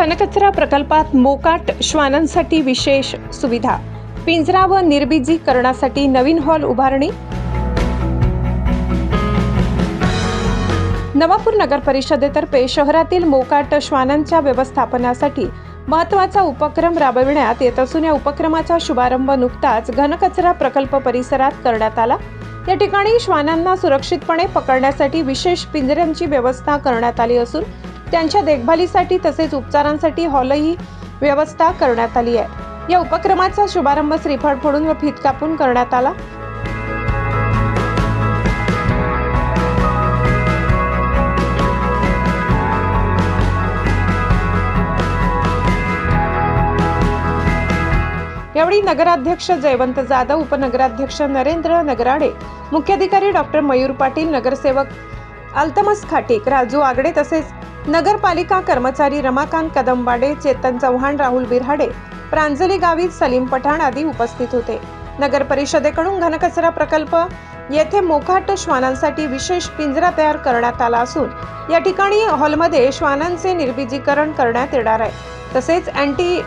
घनकचरा प्रकल्पात मोकाट श्वानांसाठी विशेष सुविधा, पिंजरा व निर्बीजीकरणासाठी नवीन हॉल उभारणी। नवापूर नगर परिषदेतर्फे शहरातील मोकाट श्वानांच्या व्यवस्थापनासाठी महत्त्वाचा उपक्रम राबविण्यात येत असून या उपक्रमाचा शुभारंभ नुकताच घनकचरा प्रकल्प परिसरात करण्यात आला। या ठिकाणी श्वानांना सुरक्षितपणे पकडण्यासाठी विशेष पिंजऱ्यांची व्यवस्था करण्यात आली असून त्यांच्या देखभालीसाठी तसेच उपचारांसाठी हॉलही व्यवस्था करण्यात आली आहे। या उपक्रमाचा शुभारंभ श्रीफळ फोडून व फीत कापून करण्यात आला। यावेळी नगराध्यक्ष जयवंत जाधव, उपनगराध्यक्ष नरेंद्र नगराडे, मुख्याधिकारी डॉक्टर मयूर पाटील, नगरसेवक अल्तमस खाटीक, राजू आगडे तसेच नगरपालिका कर्मचारी रमाकांत कदमबाडे, चेतन चव्हाण, राहुल बिरहाडे, प्रांजली गावित, सलीम पठाण आदी उपस्थित होते। नगर परिषदेकडून घनकचरा प्रकल्प येथे मोकाट श्वानांसाठी विशेष पिंजरा तयार करण्यात आला असून या ठिकाणी हॉलमध्ये श्वानांचे निर्बीजीकरण करण्यात येणार आहे। तसेच अँटी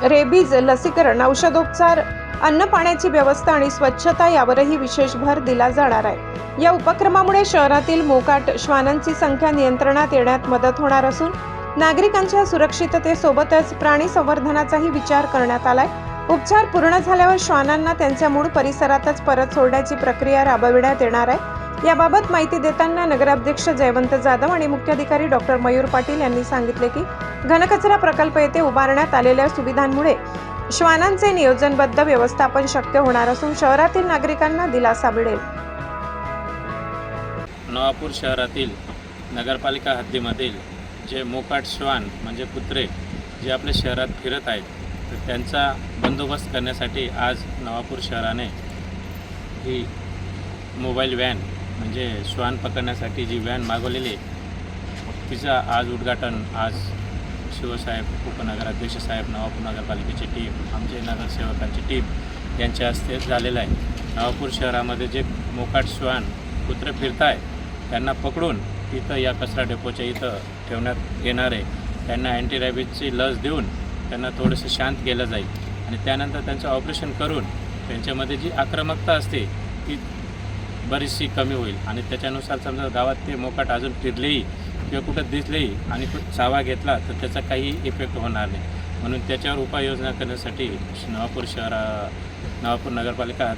रेबीज लसीकरण, औषधोपचार, अन्न पाण्याची व्यवस्था आणि स्वच्छता यावरही विशेष भर दिला जाणार आहे। या उपक्रमामुळे शहरातील मोकाट श्वानांची संख्या नियंत्रणात येण्यात मदत होणार असून नागरिकांच्या सुरक्षिततेसोबतच प्राणी संवर्धनाचाही विचार करण्यात आलाय। उपचार पूर्ण झाल्यावर श्वानांना त्यांच्या मूळ परिसरातच परत सोडण्याची प्रक्रिया राबविण्यात येणार आहे। याबाबत माहिती देताना नगराध्यक्ष जयवंत जाधव आणि मुख्याधिकारी डॉक्टर मयूर पाटील यांनी सांगितले की घनकचरा प्रकल्प येथे उभारण्यात आलेल्या सुविधांमुळे श्वानांचे नियोजनबद्ध व्यवस्थापन शक्य होणार असून शहरातील नागरिकांना दिलासा मिळेल। नवापूर शहरातील नगरपालिका हद्दीमधील जे मोकाट श्वान म्हणजे कुत्रे जे आपल्या शहरात फिरत आहेत तर त्यांचा बंदोबस्त करण्यासाठी आज नवापूर शहराने ही मोबाईल व्हॅन म्हणजे श्वान पकडण्यासाठी जी व्हॅन मागवलेली तिचा आज उद्घाटन आज शिवसाहेब, उपनगराध्यक्ष साहेब, नवापूर नगरपालिकेची टीम, आमचे नगरसेवकांची टीम यांच्या हस्ते झालेलं आहे। नवापूर शहरामध्ये जे मोकाट श्वान कुत्रे फिरत आहे त्यांना पकडून इथं या कचरा डेपोच्या इथं ठेवण्यात येणार आहे। त्यांना अँटी रॅबिजची लस देऊन त्यांना थोडंसं शांत केलं जाईल आणि त्यानंतर त्यांचं ऑपरेशन करून त्यांच्यामध्ये जी आक्रमकता असते ती बरीचशी कमी होईल आणि त्याच्यानुसार समजा गावात ते मोकाट अजून फिरलेही किंवा कुठं दिसलेही आणि चावा घेतला तर त्याचा काही इफेक्ट होणार नाही, म्हणून त्याच्यावर उपाययोजना करण्यासाठी नवापूर नगरपालिका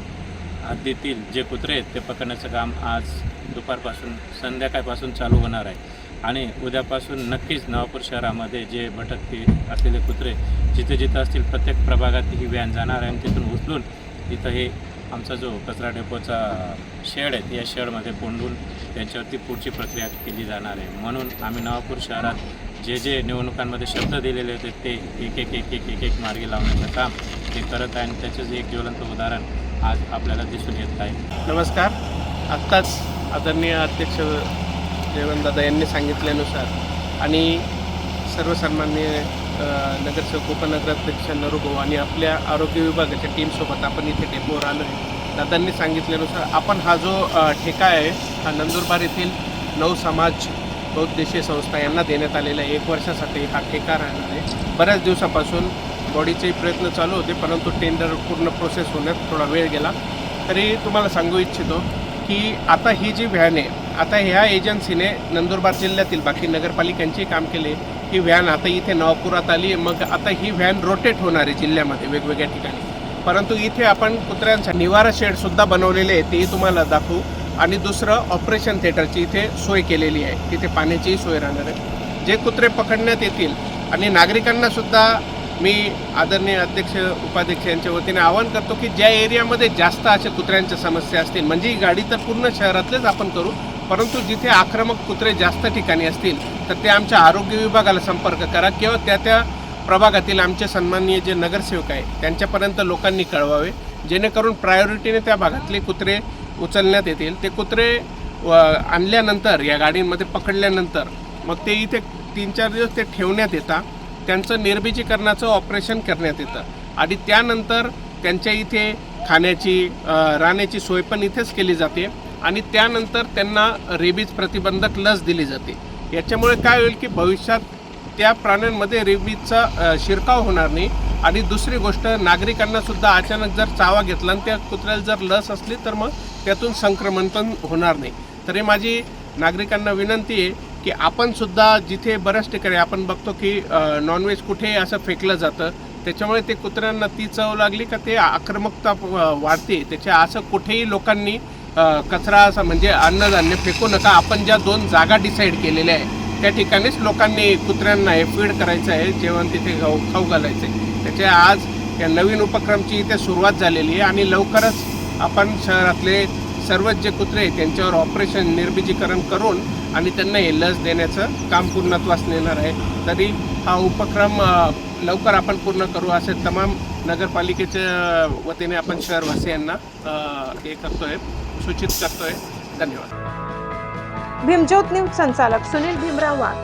हद्दीतील जे कुत्रे आहेत ते पकडण्याचं काम आज दुपारपासून संध्याकाळपासून चालू होणार आहे आणि उद्यापासून नक्कीच नवापूर शहरामध्ये जे भटकते असलेले कुत्रे जिथे जिथं असतील प्रत्येक प्रभागात ही व्हॅन जाणार आहे आणि तिथून उचलून इथं हे आमचा जो कचरा डेपोचा शेड आहे या शेडमध्ये कोंडून त्यांच्यावरती पुढची प्रक्रिया केली जाणार आहे। म्हणून आम्ही नवापूर शहरात जे जे निवडणुकांमध्ये शब्द दिलेले होते ते एक मार्गी लावण्याचं काम ते करत आहे आणि त्याचं एक ज्वलंत उदाहरण आज आपल्याला दिसून येत आहे। नमस्कार। आत्ताच आदरणीय अध्यक्ष जयवंतदादा यांनी सांगितल्यानुसार आणि सर्वसामान्य नगरसेवक, उपनगराध्यक्ष नरुभाऊ आणि आपल्या आरोग्य विभागाच्या टीमसोबत आपण इथे डेपोवर आलो आहे। दादांनी सांगितल्यानुसार आपण हा जो ठेका आहे हा नंदुरबार येथील 9 समाज बहुउद्देशीय संस्था यांना देण्यात आलेला आहे। 1 वर्षासाठी हा ठेका राहणार आहे। बऱ्याच दिवसापासून बॉडीचे प्रयत्न चालू होते परंतु टेंडर पूर्ण प्रोसेस होण्यात थोडा वेळ गेला। तरी तुम्हाला सांगू इच्छितो की आता ही जी व्हॅन आहे आता ह्या एजन्सीने नंदुरबार जिल्ह्यातील बाकी नगरपालिकांचे काम केले। ही व्हॅन आता इथे नवापुरात आली, मग आता ही व्हॅन रोटेट होणार आहे जिल्ह्यामध्ये वेगवेगळ्या ठिकाणी। परंतु इथे आपण कुत्र्यांचा निवारा शेडसुद्धा बनवलेले आहे, तेही तुम्हाला दाखवू। आणि दुसरं ऑपरेशन थिएटरची इथे सोय केलेली आहे, तिथे पाण्याचीही सोय राहणार आहे। जे कुत्रे पकडण्यात येतील आणि नागरिकांनासुद्धा मी आदरणीय अध्यक्ष, उपाध्यक्ष यांच्या वतीने आवाहन करतो की ज्या एरियामध्ये जास्त अशा कुत्र्यांच्या समस्या असतील, म्हणजे ही गाडी तर पूर्ण शहरातलेच आपण करू, परंतु जिथे आक्रमक कुत्रे जास्त ठिकाणी असतील तर ते आमच्या आरोग्य विभागाला संपर्क करा किंवा त्या प्रभागातील आमचे सन्माननीय जे नगरसेवक आहे त्यांच्यापर्यंत लोकांनी कळवावे, जेणेकरून प्रायोरिटीने त्या भागातले कुत्रे उचलण्यात येतील। ते कुत्रे आणल्यानंतर या गाडींमध्ये पकडल्यानंतर मग ते इथे 3-4 दिवस ते ठेवण्यात येतात, त्यांचं निर्बीजीकरणाचं ऑपरेशन करण्यात येतं आणि त्यानंतर त्यांच्या इथे खाण्याची राहण्याची सोय पण इथेच केली जाते आणि त्यानंतर त्यांना रेबीज प्रतिबंधक लस दिली जाते। याच्यामुळे काय होईल की भविष्यात त्या प्राण्यांमध्ये रेबीजचा शिरकाव होणार नाही. आणि दुसरी गोष्ट, नागरिकांना सुद्धा अचानक जर चावा घेतला आणि त्या कुत्र्याला जर लस असली तर मग त्यातून संक्रमण पण होणार नाही. तरी माझी नागरिकांना विनंती आहे की आपण सुद्धा जिथे बऱ्याच ठिकाणी आपण बघतो की नॉनव्हेज कुठेही असं फेकलं जातं, त्याच्यामुळे ते कुत्र्यांना ती चव लागली का ते आक्रमकता वाढते. त्याच्या असं कुठेही लोकांनी कचरा असा म्हणजे अन्नधान्य फेकू नका. आपण ज्या 2 जागा डिसाईड केलेल्या आहे त्या ठिकाणीच लोकांनी कुत्र्यांना हे फीड करायचं आहे, जेवण तिथे खाऊ घालायचं आहे. त्याच्या आज या नवीन उपक्रमची इथे सुरुवात झालेली आहे आणि लवकरच आपण शहरातले सर्वच जे कुत्रे आहेत त्यांच्यावर ऑपरेशन निर्बीजीकरण करून आणि त्यांना हे लस देण्याचं काम पूर्णत्वास नेणार आहे. तरी हा उपक्रम लवकर आपण पूर्ण करू असे तमाम नगरपालिकेच्या वतीने आपण शहरवासियांना हे करतोय, सूचित करतोय. धन्यवाद. भीमज्योत न्यूज संचालक सुनील भीमराव वाघ.